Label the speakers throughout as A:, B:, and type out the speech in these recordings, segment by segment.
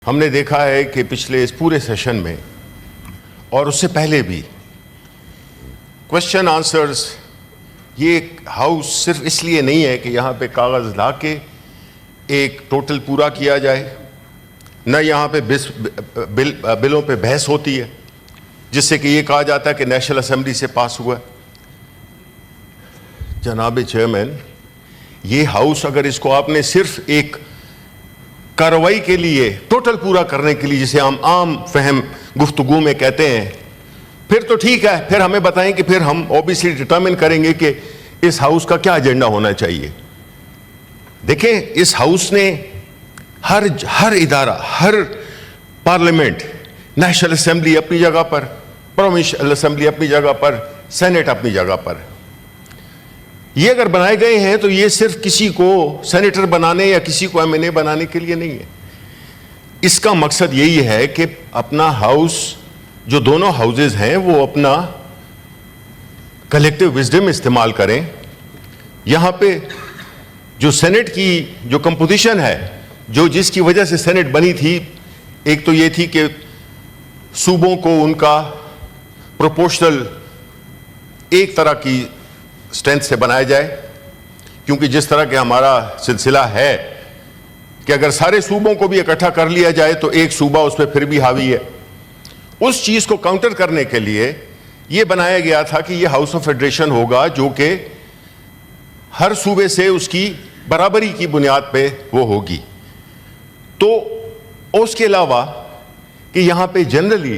A: ہم نے دیکھا ہے کہ پچھلے اس پورے سیشن میں اور اس سے پہلے بھی کوشچن آنسرز، یہ ہاؤس صرف اس لیے نہیں ہے کہ یہاں پہ کاغذ لا کے ایک ٹوٹل پورا کیا جائے، نہ یہاں پہ بلوں پہ بحث ہوتی ہے جس سے کہ یہ کہا جاتا ہے کہ نیشنل اسمبلی سے پاس ہوا ہے۔ جناب چیئرمین، یہ ہاؤس اگر اس کو آپ نے صرف ایک کارروائی کے لیے ٹوٹل پورا کرنے کے لیے جسے ہم عام فہم گفتگو میں کہتے ہیں، پھر تو ٹھیک ہے، پھر ہمیں بتائیں کہ پھر ہم اوبیسلی ڈٹرمن کریں گے کہ اس ہاؤس کا کیا ایجنڈا ہونا چاہیے۔ دیکھیں، اس ہاؤس نے ہر ادارہ، ہر پارلیمنٹ، نیشنل اسمبلی اپنی جگہ پر، پروونشل اسمبلی اپنی جگہ پر، سینٹ اپنی جگہ پر، یہ اگر بنائے گئے ہیں تو یہ صرف کسی کو سینیٹر بنانے یا کسی کو ایم این اے بنانے کے لیے نہیں ہے۔ اس کا مقصد یہی ہے کہ اپنا ہاؤس، جو دونوں ہاؤسز ہیں، وہ اپنا کلیکٹیو وزڈم استعمال کریں۔ یہاں پہ جو سینٹ کی جو کمپوزیشن ہے، جس کی وجہ سے سینٹ بنی تھی، ایک تو یہ تھی کہ صوبوں کو ان کا پروپورشنل ایک طرح کی اسٹرینتھ سے بنایا جائے، کیونکہ جس طرح کہ ہمارا سلسلہ ہے کہ اگر سارے صوبوں کو بھی اکٹھا کر لیا جائے تو ایک صوبہ اس پہ پھر بھی حاوی ہے۔ اس چیز کو کاؤنٹر کرنے کے لیے یہ بنایا گیا تھا کہ یہ ہاؤس آف فیڈریشن ہوگا، جو کہ ہر صوبے سے اس کی برابری کی بنیاد پہ وہ ہوگی۔ تو اس کے علاوہ کہ یہاں پہ جنرلی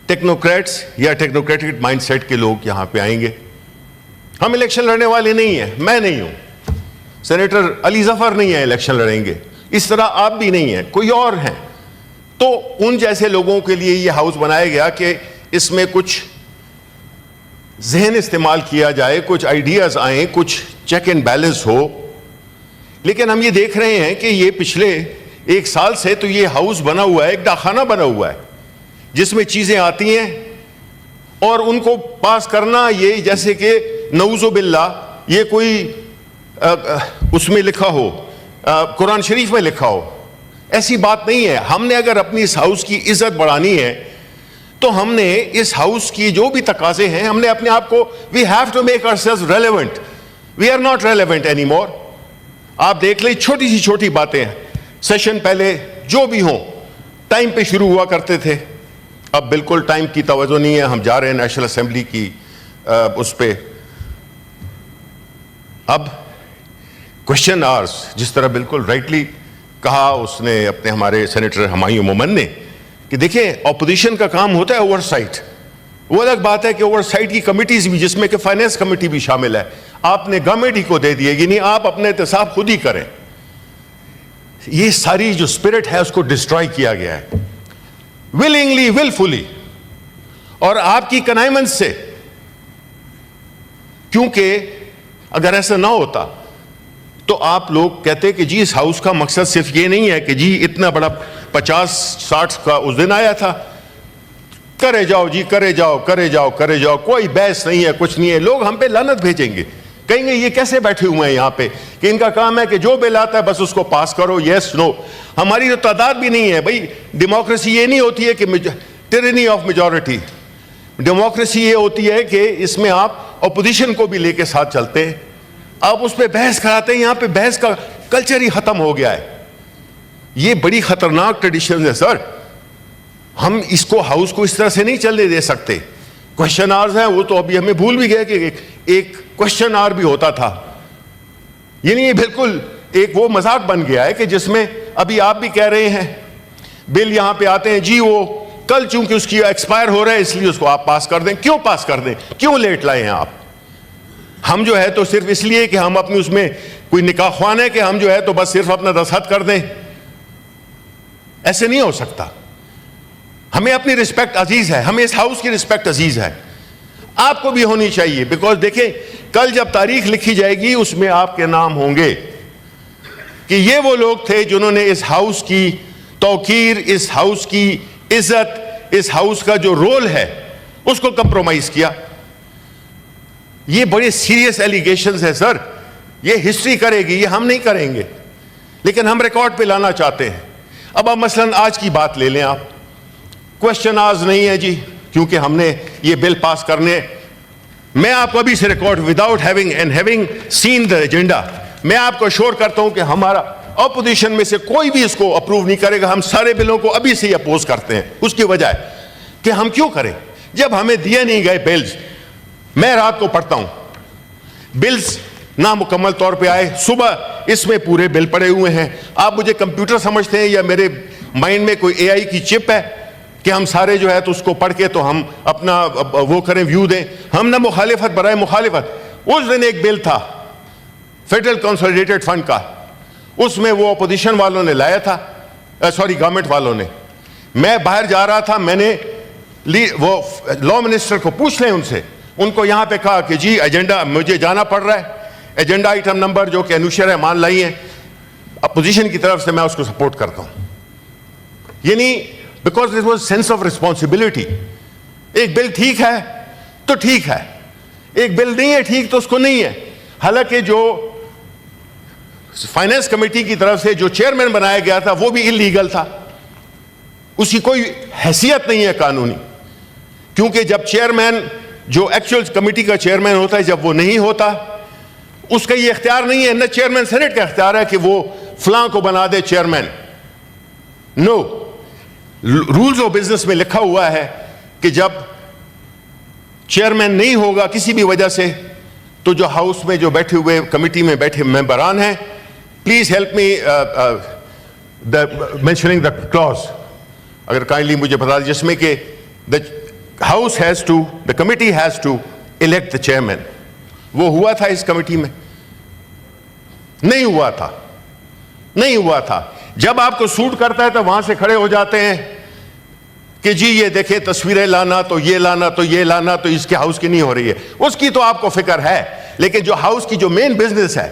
A: ٹیکنوکریٹس یا ٹیکنوکریٹک مائنڈ سیٹ کے لوگ یہاں پہ آئیں گے۔ ہم الیکشن لڑنے والے نہیں ہیں، میں نہیں ہوں، سینیٹر علی ظفر نہیں ہیں الیکشن لڑیں گے، اس طرح آپ بھی نہیں ہیں، کوئی اور ہیں۔ تو ان جیسے لوگوں کے لیے یہ ہاؤس بنایا گیا کہ اس میں کچھ ذہن استعمال کیا جائے، کچھ آئیڈیاز آئیں، کچھ چیک اینڈ بیلنس ہو۔ لیکن ہم یہ دیکھ رہے ہیں کہ یہ پچھلے ایک سال سے تو یہ ہاؤس بنا ہوا ہے، ایک ڈاکخانہ بنا ہوا ہے جس میں چیزیں آتی ہیں اور ان کو پاس کرنا، یہ جیسے کہ نعوذ باللہ یہ کوئی اس میں لکھا ہو، قرآن شریف میں لکھا ہو، ایسی بات نہیں ہے۔ ہم نے اگر اپنی اس ہاؤس کی عزت بڑھانی ہے تو ہم نے اس ہاؤس کی جو بھی تقاضے ہیں، ہم نے اپنے آپ کو we have to make ourselves relevant. We are not relevant anymore. آپ دیکھ لیں، چھوٹی سی چھوٹی باتیں ہیں، سیشن پہلے جو بھی ہوں ٹائم پہ شروع ہوا کرتے تھے، اب بالکل ٹائم کی توجہ نہیں ہے۔ ہم جا رہے ہیں نیشنل اسمبلی کی اس پہ، اب کوشچن آرز، جس طرح بالکل رائٹلی کہا اس نے اپنے ہمارے سینیٹر ہمایوں مومن نے، کہ دیکھیں اپوزیشن کا کام ہوتا ہے اوور سائٹ۔ وہ الگ بات ہے کہ اوور سائٹ کی کمیٹیز بھی، جس میں کہ فائنینس کمیٹی بھی شامل ہے، آپ نے گورنمنٹ ہی کو دے دیے، یعنی آپ اپنے احتساب خود ہی کریں۔ یہ ساری جو اسپرٹ ہے اس کو ڈسٹرائے کیا گیا ہے ولنگلی، ولفلی، اور آپ کی کنائمنس سے، کیونکہ اگر ایسا نہ ہوتا تو آپ لوگ کہتے کہ جی اس ہاؤس کا مقصد صرف یہ نہیں ہے کہ جی اتنا بڑا 50-60 کا اس دن آیا تھا، کرے جاؤ جی، کرے جاؤ کرے جاؤ کرے جاؤ، کوئی بحث نہیں ہے، کچھ نہیں ہے۔ لوگ ہم پہ لعنت بھیجیں گے، کہیں گے یہ کیسے بیٹھے ہوئے ہیں یہاں پہ کہ ان کا کام ہے کہ جو بل آتا ہے بس اس کو پاس کرو، یس نو۔ ہماری تو تعداد بھی نہیں ہے بھائی۔ ڈیموکریسی یہ نہیں ہوتی ہے کہ ٹرنی آف میجورٹی، ڈیموکریسی یہ ہوتی ہے کہ اس میں آپ اپوزیشن کو بھی لے کے ساتھ چلتے ہیں، آپ اس پہ بحث کراتے ہیں۔ یہاں پہ بحث کا کلچر ہی ختم ہو گیا ہے۔ یہ بڑی خطرناک ٹریڈیشن ہے سر، ہم اس کو ہاؤس کو اس طرح سے نہیں چلنے دے سکتے۔ کوشچن آرز ہیں، وہ تو ابھی ہمیں بھول بھی گئے کہ ایک کوشچن آر بھی ہوتا تھا، یعنی یہ بالکل ایک وہ مذاق بن گیا ہے کہ جس میں ابھی آپ بھی کہہ رہے ہیں بل یہاں پہ آتے ہیں، جی وہ کل چونکہ اس کی ایکسپائر ہو رہا ہے اس لیے اس کو آپ پاس کر دیں۔ کیوں پاس کر دیں؟ کیوں لیٹ لائے ہیں آپ؟ ہم جو ہے تو صرف اس لیے کہ ہم اپنی اس میں کوئی نکاح خوان ہے کہ ہم جو ہے تو بس صرف اپنا دستخط کر دیں؟ ایسے نہیں ہو سکتا۔ ہمیں اپنی رسپیکٹ عزیز ہے، ہمیں اس ہاؤس کی رسپیکٹ عزیز ہے، آپ کو بھی ہونی چاہیے، بیکاز دیکھیں کل جب تاریخ لکھی جائے گی اس میں آپ کے نام ہوں گے کہ یہ وہ لوگ تھے جنہوں نے اس ہاؤس کی توقیر، اس ہاؤس کی عزت، اس ہاؤس کا جو رول ہے اس کو کمپرومائز کیا۔ یہ بڑے سیریس ایلیگیشنز ہیں سر، یہ ہسٹری کرے گی، یہ ہم نہیں کریں گے، لیکن ہم ریکارڈ پہ لانا چاہتے ہیں۔ اب مثلاً آج کی بات لے لیں آپ, کوشچن آج نہیں ہے جی کیونکہ ہم نے یہ بل پاس کرنے, میں آپ کو ابھی سے record without having seen the agenda میں آپ کو شور کرتا ہوں کہ ہمارا اپوزیشن میں سے کوئی بھی اس کو اپروو نہیں کرے گا. ہم سارے بلوں کو ابھی سے ہی اپوز کرتے ہیں. اس کی وجہ ہے کہ ہم کیوں کریں جب ہمیں دیے نہیں گئے بلز. میں رات کو پڑھتا ہوں بلز نامکمل طور پہ آئے, صبح اس میں پورے بل پڑے ہوئے ہیں. آپ مجھے کمپیوٹر سمجھتے ہیں یا میرے مائنڈ میں کوئی AI کی چپ ہے کہ ہم سارے جو ہے تو اس کو پڑھ کے تو ہم اپنا وہ کریں, ویو دیں. ہم نہ مخالفت برائے مخالفت. اس دن ایک بل تھا فیڈرل کنسولیڈیٹڈ فنڈ کا, اس میں وہ اپوزیشن والوں نے لایا تھا, گورنمنٹ والوں نے. میں باہر جا رہا تھا, میں نے وہ لا منسٹر کو پوچھ لیں ان سے, ان کو یہاں پہ کہا کہ جی ایجنڈا مجھے جانا پڑ رہا ہے, ایجنڈا آئٹم نمبر جو کہ انوشا رحمان لائی ہیں اپوزیشن کی طرف سے, میں اس کو سپورٹ کرتا ہوں. یعنی because this was sense of responsibility. ایک بل ٹھیک ہے تو ٹھیک ہے, ایک بل نہیں ہے ٹھیک تو اس کو نہیں ہے. حالانکہ جو فائنانس کمیٹی کی طرف سے جو چیئرمین بنایا گیا تھا وہ بھی انلیگل تھا, اس کی کوئی حیثیت نہیں ہے قانونی. کیونکہ جب چیئرمین جو ایکچوئل کمیٹی کا چیئرمین ہوتا ہے جب وہ نہیں ہوتا, اس کا یہ اختیار نہیں ہے, نہ چیئرمین سینٹ کا اختیار ہے کہ وہ فلاں کو بنا دے chairman. No, rules of business میں لکھا ہوا ہے کہ جب چیئرمین نہیں ہوگا کسی بھی وجہ سے تو جو ہاؤس میں جو بیٹھے ہوئے کمیٹی میں بیٹھے ممبران ہیں, please help me mentioning the clause, اگر کائنڈلی مجھے بتا دیں, جس میں کہ the committee has to elect the chairman. وہ ہوا تھا اس کمیٹی میں؟ نہیں ہوا تھا, نہیں ہوا تھا. جب آپ کو سوٹ کرتا ہے تو وہاں سے کھڑے ہو جاتے ہیں کہ جی یہ دیکھیں تصویریں لانا تو یہ لانا تو یہ لانا تو اس کے ہاؤس کی نہیں ہو رہی ہے. اس کی تو آپ کو فکر ہے, لیکن جو ہاؤس کی جو مین بزنس ہے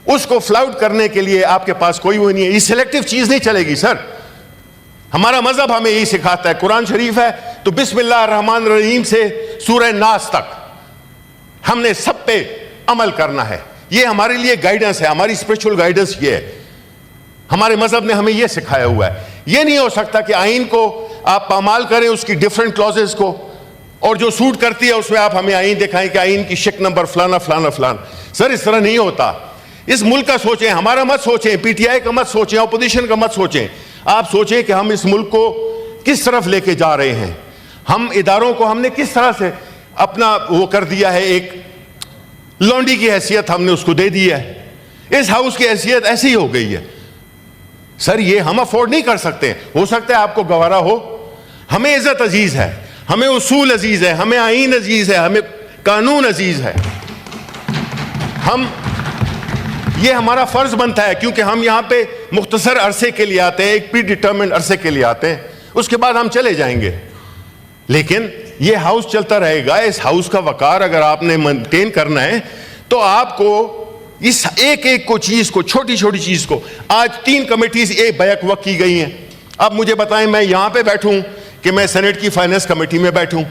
A: اس کو فلاؤٹ کرنے کے لیے آپ کے پاس کوئی وہ نہیں ہے. یہ سلیکٹو چیز نہیں چلے گی سر. ہمارا مذہب ہمیں یہی سکھاتا ہے, قرآن شریف ہے تو بسم اللہ الرحمن الرحیم سے سورہ ناس تک ہم نے سب پہ عمل کرنا ہے. یہ ہمارے لیے گائیڈنس ہے, ہماری اسپرچول گائیڈنس یہ ہے. ہمارے مذہب نے ہمیں یہ سکھایا ہوا ہے. یہ نہیں ہو سکتا کہ آئین کو آپ پامال کریں اس کی ڈیفرنٹ کلوزز کو, اور جو سوٹ کرتی ہے اس میں آپ ہمیں آئین دکھائیں کہ آئین کی شک نمبر فلانا فلانا فلان. سر اس طرح نہیں ہوتا. اس ملک کا سوچیں, ہمارا مت سوچیں, پی ٹی آئی کا مت سوچیں, اپوزیشن کا مت سوچیں. آپ سوچیں کہ ہم اس ملک کو کس طرف لے کے جا رہے ہیں. ہم اداروں کو ہم نے کس طرح سے اپنا وہ کر دیا ہے, ایک لونڈی کی حیثیت ہم نے اس کو دے دی ہے. اس ہاؤس کی حیثیت ایسی ہی ہو گئی ہے. سر یہ ہم افورڈ نہیں کر سکتے. ہو سکتا ہے آپ کو گوارا ہو, ہمیں عزت عزیز ہے, ہمیں اصول عزیز ہے, ہمیں آئین عزیز ہے, ہمیں قانون عزیز ہے. ہم یہ ہمارا فرض بنتا ہے کیونکہ ہم یہاں پہ مختصر عرصے کے لیے آتے ہیں, ایک پری ڈیٹرمنٹ عرصے کے لیے آتے ہیں, اس کے بعد ہم چلے جائیں گے. لیکن یہ ہاؤس چلتا رہے گا. اس ہاؤس کا وقار اگر آپ نے مینٹین کرنا ہے تو آپ کو اس ایک ایک کو چیز کو, چھوٹی چھوٹی چیز کو, آج 3 کمیٹیز ایک بیک وقت کی گئی ہیں. اب مجھے بتائیں میں یہاں پہ بیٹھوں کہ میں سینٹ کی فائنانس کمیٹی میں بیٹھوں,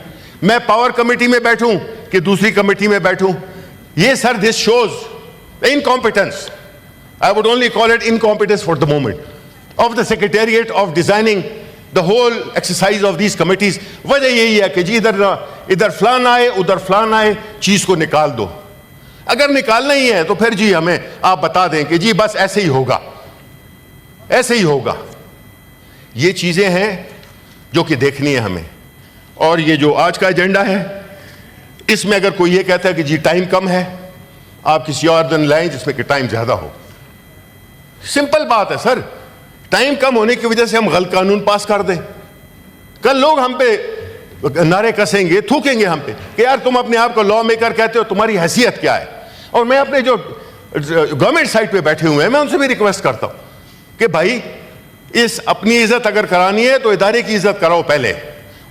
A: میں پاور کمیٹی میں بیٹھوں کہ دوسری کمیٹی میں بیٹھوں. یہ sir this shows incompetence. I would only call it incompetence for the moment of the secretariat of designing the whole exercise of these committees. وجہ یہی ہے کہ جی ادھر فلان آئے ادھر فلان آئے, چیز کو نکال دو. اگر نکالنا ہی ہے تو پھر جی ہمیں آپ بتا دیں کہ جی بس ایسے ہی ہوگا, ایسے ہی ہوگا. یہ چیزیں ہیں جو کہ دیکھنی ہے ہمیں. اور یہ جو آج کا ایجنڈا ہے اس میں اگر کوئی یہ کہتا ہے کہ جی ٹائم کم ہے, آپ کسی اور دن لائیں جس میں کہ ٹائم زیادہ ہو. سمپل بات ہے سر, ٹائم کم ہونے کی وجہ سے ہم غلط قانون پاس کر دیں. کل لوگ ہم پہ نعرے کسیں گے, تھوکیں گے ہم پہ کہ یار تم اپنے آپ کو لا میکر کہتے ہو, تمہاری حیثیت کیا ہے. اور میں اپنے جو گورنمنٹ سائٹ پہ بیٹھے ہوئے ہیں میں ان سے بھی ریکویسٹ کرتا ہوں کہ بھائی اس اپنی عزت اگر کرانی ہے تو ادارے کی عزت کراؤ پہلے.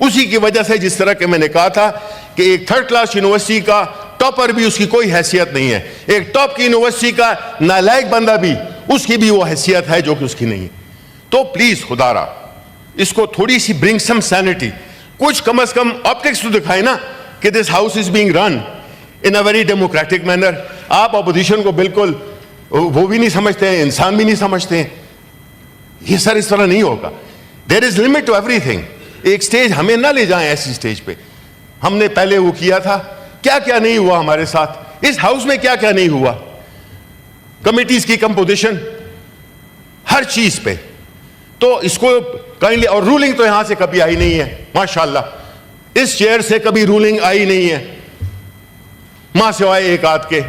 A: اسی کی وجہ سے جس طرح کہ میں نے کہا تھا کہ ایک 3rd کلاس یونیورسٹی کا ٹاپر بھی اس کی کوئی حیثیت نہیں ہے, ایک ٹاپ کی یونیورسٹی کا نالائق بندہ بھی اس کی بھی وہ حیثیت ہے جو کہ اس کی نہیں. تو پلیز خدا را اس کو تھوڑی سی برنگ سم سینٹی, کچھ کم از کم آپٹکس تو دکھائے نا کہ this house is being run in a very democratic manner. آپ اپوزیشن کو بالکل وہ بھی نہیں سمجھتے ہیں, انسان بھی نہیں سمجھتے ہیں. یہ سر اس طرح نہیں ہوگا. دیر از لمٹ ٹو ایوری تھنگ. ایک سٹیج ہمیں نہ لے جائیں ایسی سٹیج پہ. ہم نے پہلے وہ کیا تھا, کیا کیا نہیں ہوا ہمارے ساتھ, اس ہاؤس میں کیا کیا نہیں ہوا, کمیٹیز کی کمپوزیشن, ہر چیز پہ. تو اس کو کائنڈلی, اور رولنگ تو یہاں سے کبھی آئی نہیں ہے ماشاءاللہ, اس چیئر سے کبھی رولنگ آئی نہیں ہے ماں سوائے ایک آدھ کے.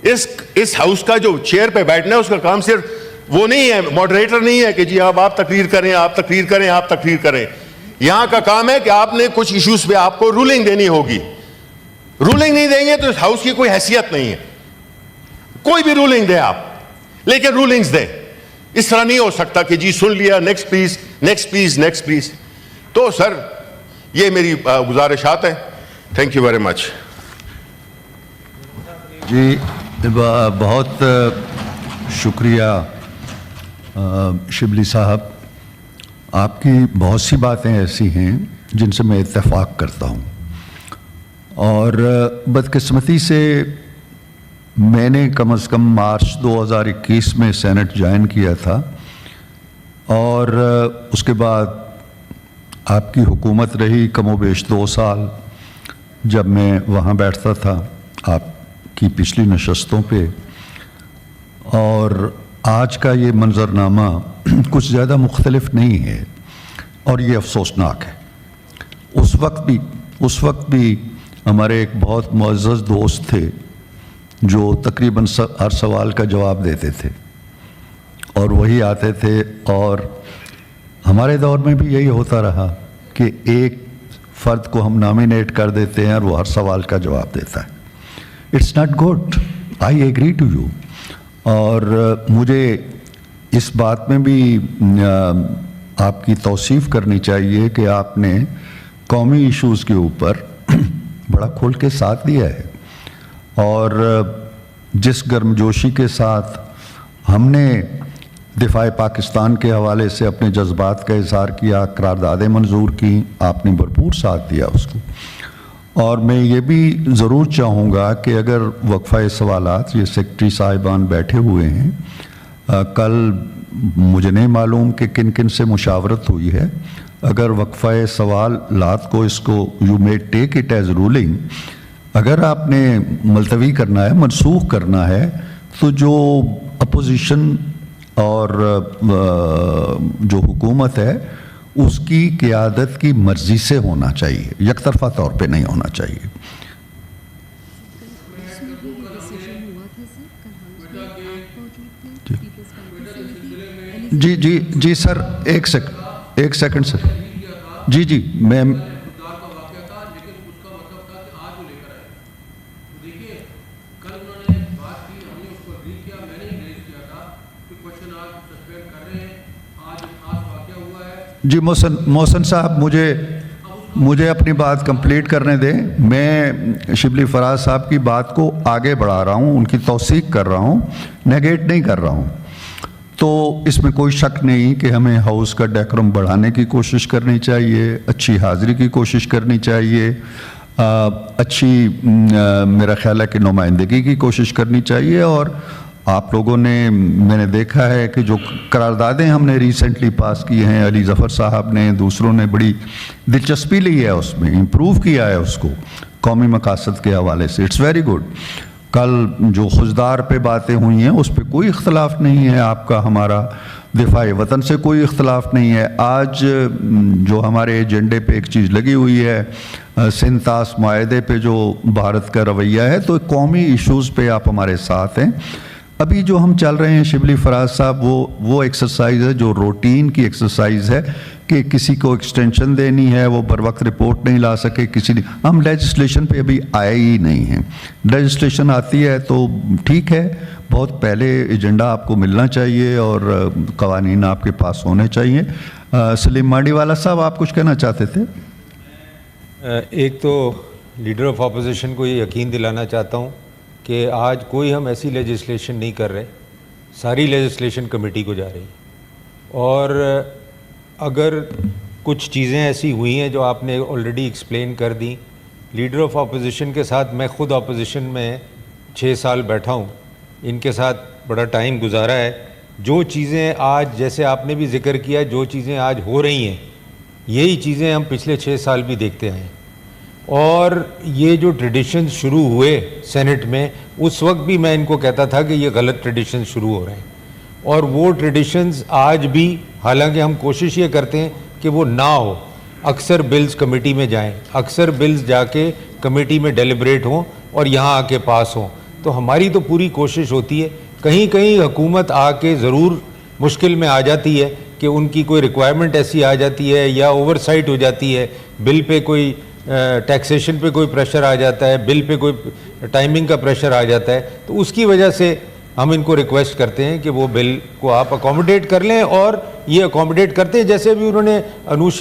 A: اس ہاؤس کا جو چیئر پہ بیٹھنا ہے اس کا کام صرف وہ نہیں ہے, ماڈریٹر نہیں ہے کہ جی آپ تقریر کریں, آپ تقریر کریں, آپ تقریر کریں. یہاں کا کام ہے کہ آپ نے کچھ ایشوز پہ آپ کو رولنگ دینی ہوگی. رولنگ نہیں دیں گے تو اس ہاؤس کی کوئی حیثیت نہیں ہے. کوئی بھی رولنگ دیں آپ, لیکن رولنگز دیں. اس طرح نہیں ہو سکتا کہ جی سن لیا, next please, next please, next please. تو سر یہ میری گزارشات ہیں. Thank you very much.
B: جی بہت شکریہ شبلی صاحب. آپ کی بہت سی باتیں ایسی ہیں جن سے میں اتفاق کرتا ہوں, اور بدقسمتی سے میں نے کم از کم مارچ 2021 میں سینٹ جوائن کیا تھا, اور اس کے بعد آپ کی حکومت رہی کم و بیش 2 سال جب میں وہاں بیٹھتا تھا آپ کی پچھلی نشستوں پہ. اور آج کا یہ منظرنامہ کچھ زیادہ مختلف نہیں ہے, اور یہ افسوسناک ہے. اس وقت بھی ہمارے ایک بہت معزز دوست تھے جو تقریباً ہر سوال کا جواب دیتے تھے, اور وہی آتے تھے, اور ہمارے دور میں بھی یہی ہوتا رہا کہ ایک فرد کو ہم نامینیٹ کر دیتے ہیں اور وہ ہر سوال کا جواب دیتا ہے. It's not good, I agree to you. اور مجھے اس بات میں بھی آپ کی توصیف کرنی چاہیے کہ آپ نے قومی ایشوز کے اوپر بڑا کھول کے ساتھ دیا ہے, اور جس گرمجوشی کے ساتھ ہم نے دفاع پاکستان کے حوالے سے اپنے جذبات کا اظہار کیا, قراردادیں منظور کی, آپ نے بھرپور ساتھ دیا اس کو. اور میں یہ بھی ضرور چاہوں گا کہ اگر وقفہ سوالات, یہ سیکرٹری صاحبان بیٹھے ہوئے ہیں, کل مجھے نہیں معلوم کہ کن کن سے مشاورت ہوئی ہے, اگر وقفہ سوالات کو اس کو you may take it as ruling, اگر آپ نے ملتوی کرنا ہے, منسوخ کرنا ہے, تو جو اپوزیشن اور جو حکومت ہے اس کی قیادت کی مرضی سے ہونا چاہیے, یک طرفہ طور پہ نہیں ہونا چاہیے. جی سر, ایک سیکنڈ سر. جی میں جی محسن صاحب مجھے اپنی بات کمپلیٹ کرنے دیں. میں شبلی فراز صاحب کی بات کو آگے بڑھا رہا ہوں, ان کی توثیق کر رہا ہوں, نیگیٹ نہیں کر رہا ہوں. تو اس میں کوئی شک نہیں کہ ہمیں ہاؤس کا ڈیکورم بڑھانے کی کوشش کرنی چاہیے, اچھی حاضری کی کوشش کرنی چاہیے, اچھی میرا خیال ہے کہ نمائندگی کی کوشش کرنی چاہیے. اور آپ لوگوں نے, میں نے دیکھا ہے کہ جو قراردادیں ہم نے ریسنٹلی پاس کی ہیں, علی ظفر صاحب نے, دوسروں نے بڑی دلچسپی لی ہے, اس میں امپروو کیا ہے اس کو قومی مقاصد کے حوالے سے. It's very good. کل جو خزدار پہ باتیں ہوئی ہیں اس پہ کوئی اختلاف نہیں ہے, آپ کا ہمارا دفاع وطن سے کوئی اختلاف نہیں ہے. آج جو ہمارے ایجنڈے پہ ایک چیز لگی ہوئی ہے, سنتاس معاہدے پہ جو بھارت کا رویہ ہے, تو قومی ایشوز پہ آپ ہمارے ساتھ ہیں. ابھی جو ہم چل رہے ہیں شبلی فراز صاحب, وہ ایکسرسائز ہے جو روٹین کی ایکسرسائز ہے کہ کسی کو ایکسٹینشن دینی ہے, وہ بر وقت رپورٹ نہیں لا سکے کسی نے. ہم لیجسلیشن پہ ابھی آئے ہی نہیں ہیں. لیجسلیشن آتی ہے تو ٹھیک ہے, بہت پہلے ایجنڈا آپ کو ملنا چاہیے اور قوانین آپ کے پاس ہونے چاہیے. سلیم مانڈی والا صاحب, آپ کچھ کہنا چاہتے تھے؟
C: ایک تو لیڈر آف اپوزیشن کو یہ یقین دلانا چاہتا ہوں کہ آج کوئی ہم ایسی لیجسلیشن نہیں کر رہے, ساری لیجسلیشن کمیٹی کو جا رہی. اور اگر کچھ چیزیں ایسی ہوئی ہیں جو آپ نے آلریڈی ایکسپلین کر دیں, لیڈر آف اپوزیشن کے ساتھ میں خود اپوزیشن میں 6 سال بیٹھا ہوں, ان کے ساتھ بڑا ٹائم گزارا ہے. جو چیزیں آج جیسے آپ نے بھی ذکر کیا جو چیزیں آج ہو رہی ہیں یہی چیزیں ہم پچھلے 6 سال بھی دیکھتے آئے ہیں. اور یہ جو ٹریڈیشنز شروع ہوئے سینٹ میں اس وقت بھی میں ان کو کہتا تھا کہ یہ غلط ٹریڈیشنز شروع ہو رہے ہیں, اور وہ ٹریڈیشنز آج بھی, حالانکہ ہم کوشش یہ کرتے ہیں کہ وہ نہ ہو, اکثر بلز کمیٹی میں جائیں, اکثر بلز جا کے کمیٹی میں ڈیلیبریٹ ہوں اور یہاں آ کے پاس ہوں, تو ہماری تو پوری کوشش ہوتی ہے. کہیں کہیں حکومت آ کے ضرور مشکل میں آ جاتی ہے کہ ان کی کوئی ریکوائرمنٹ ایسی آ جاتی ہے یا اوور سائٹ ہو جاتی ہے, بل پہ کوئی ٹیکسیشن پہ کوئی پریشر آ جاتا ہے, بل پہ کوئی ٹائمنگ کا پریشر آ جاتا ہے, تو اس کی وجہ سے ہم ان کو ریکویسٹ کرتے ہیں کہ وہ بل کو آپ اکوموڈیٹ کر لیں, اور یہ اکوموڈیٹ کرتے ہیں. جیسے بھی انہوں نے انوش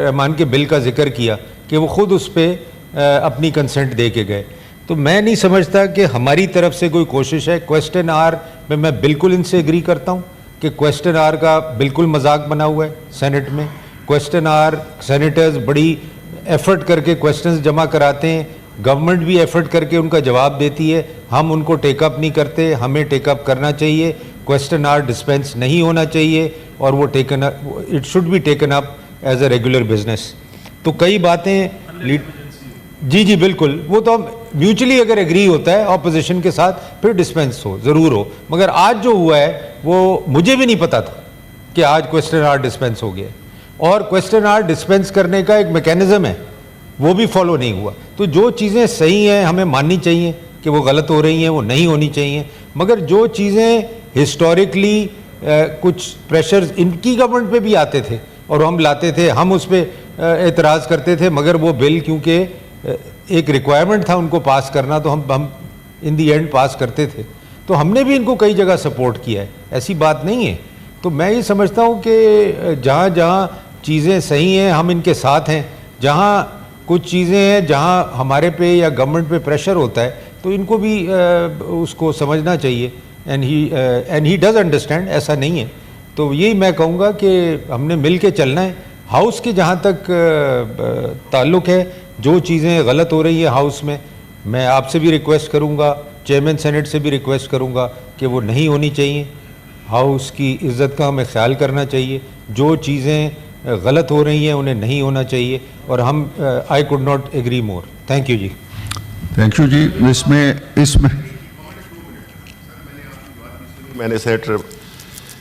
C: رحمان کے بل کا ذکر کیا کہ وہ خود اس پہ اپنی کنسنٹ دے کے گئے, تو میں نہیں سمجھتا کہ ہماری طرف سے کوئی کوشش ہے. کویسچن آر میں بالکل ان سے ایگری کرتا ہوں کہ کویسچن آر کا بالکل مذاق بنا ہوا ہے سینٹ میں. کویسچن آر سینیٹرز بڑی ایفرٹ کر کے کویسچنز جمع کراتے ہیں, گورنمنٹ بھی ایفرٹ کر کے ان کا جواب دیتی ہے, ہم ان کو ٹیک اپ نہیں کرتے, ہمیں ٹیک اپ کرنا چاہیے. کویسچن آر ڈسپینس نہیں ہونا چاہیے, اور وہ taken it should be taken up as a regular business. تو کئی باتیں جی بالکل, وہ تو میوچلی اگر ایگری ہوتا ہے اپوزیشن کے ساتھ پھر ڈسپینس ہو ضرور ہو, مگر آج جو ہوا ہے وہ مجھے بھی نہیں پتا تھا کہ آج کویسچن آر ڈسپینس ہو گیا, اور کویسچن آر ڈسپینس کرنے کا ایک میکینزم ہے وہ بھی فالو نہیں ہوا. تو جو چیزیں صحیح ہیں ہمیں ماننی چاہیے کہ وہ غلط ہو رہی ہیں, وہ نہیں ہونی چاہیے, مگر جو چیزیں ہسٹوریکلی کچھ پریشرز ان کی گورنمنٹ پہ بھی آتے تھے اور ہم لاتے تھے, ہم اس پہ اعتراض کرتے تھے, مگر وہ بل کیونکہ ایک ریکوائرمنٹ تھا ان کو پاس کرنا تو ہم ان دی اینڈ پاس کرتے تھے, تو ہم نے بھی ان کو کئی جگہ سپورٹ کیا ہے, ایسی بات نہیں ہے. تو میں یہ سمجھتا ہوں کہ جہاں جہاں چیزیں صحیح ہیں ہم ان کے ساتھ ہیں, جہاں کچھ چیزیں ہیں جہاں ہمارے پہ یا گورنمنٹ پہ پریشر ہوتا ہے تو ان کو بھی اس کو سمجھنا چاہیے, اینڈ ہی ڈز انڈرسٹینڈ, ایسا نہیں ہے. تو یہی میں کہوں گا کہ ہم نے مل کے چلنا ہے. ہاؤس کے جہاں تک تعلق ہے, جو چیزیں غلط ہو رہی ہیں ہاؤس میں آپ سے بھی ریکویسٹ کروں گا, چیئرمین سینٹ سے بھی ریکویسٹ کروں گا کہ وہ نہیں ہونی چاہیے. ہاؤس کی عزت کا ہمیں خیال کرنا چاہیے, جو چیزیں غلط ہو رہی ہیں انہیں نہیں ہونا چاہیے, اور ہم I could not agree more. Thank you جی.
B: تھینک یو جی. اس میں
A: میں نے سینیٹر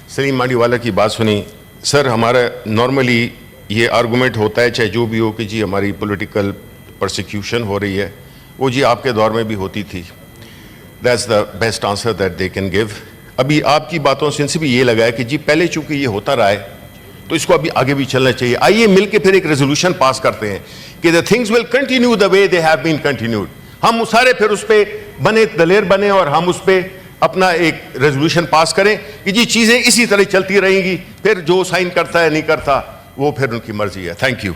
A: سلیم مانڈی والا کی بات سنی. سر ہمارا نارملی یہ آرگومنٹ ہوتا ہے چاہے جو بھی ہو کہ جی ہماری پولیٹیکل پرسیکیوشن ہو رہی ہے, وہ جی آپ کے دور میں بھی ہوتی تھی. That's the best answer that they can give. ابھی آپ کی باتوں سے ان سے بھی یہ لگا ہے کہ جی پہلے چونکہ یہ ہوتا رہا ہے تو اس کو ابھی آگے بھی چلنا چاہیے. آئیے مل کے پھر ایک ریزولوشن پاس کرتے ہیں کہ the things will continue the way they have been continued. ہم سارے پھر اس پہ بنے, دلیر بنے, اور ہم اس پہ اپنا ایک ریزولوشن پاس کریں کہ جی چیزیں اسی طرح چلتی رہیں گی. پھر جو سائن کرتا ہے نہیں کرتا وہ پھر ان کی مرضی ہے. Thank you.